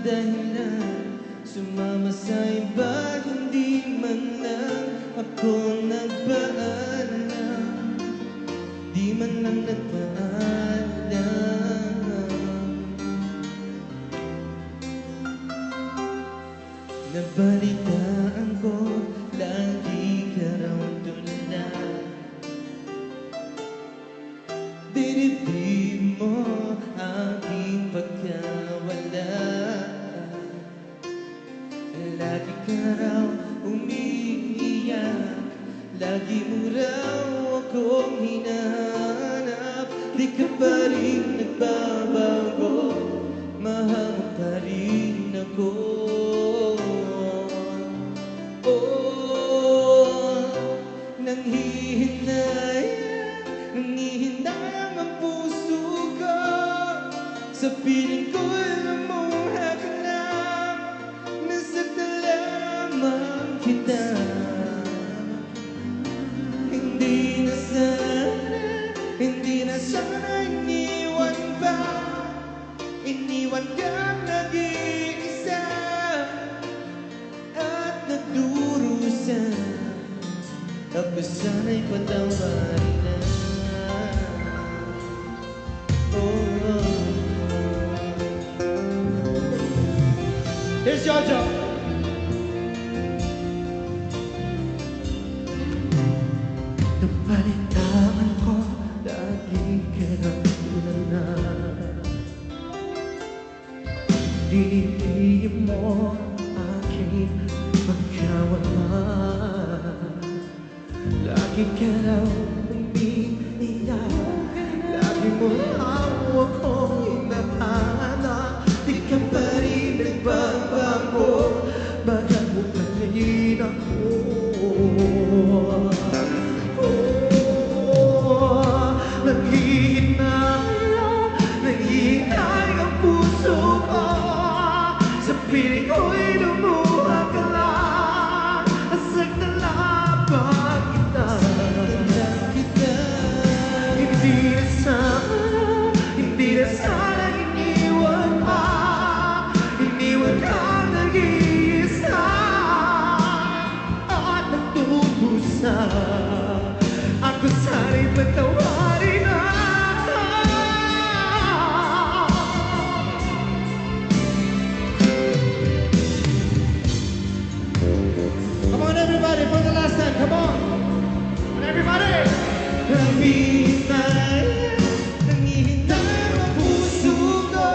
dahilan sumama sa iba, hindi man lang ako nagpaalam, di man lang nagpaalam. Nabalitaan ko, lagi ka raw tulad, dinibdib mo aking pagkawala. Lagi ka raw umiiyak, lagi mo raw akong hinahanap. Di ka pa rin nagbabago, mahal mo pa rin ako. Oh, nanghihindang ang puso ko sa piling ko'y lumuha ka lang, nasaktan lamang kita. Hindi na sana iniwan pa, iniwan kang nag-iisa at nagdurusa. Ako sana'y patawarin na. Here's Jojo. Nabalitaan ko, lagi ka raw tulad, dinibdib mo aking pagkawala. Lagi ka raw umiiyak, lagi mo raw akong hinahanap. Di ka pa rin nagbabago, mahal mo pa rin ako. Nanghihinay ang puso ko sa piling ko'y lumuha ka lang, nasaktan lamang kita. Hindi na sana iniwan pa, iniwan kang nag-iisa at nagdudusa. Ako sana'y patawarin na. Come on everybody, for the last time, come on! Come on everybody! Nanghihintay ang puso ko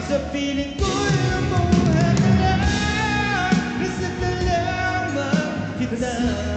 sa piling ko'y lumuha ka lang, nasaktan lamang kita.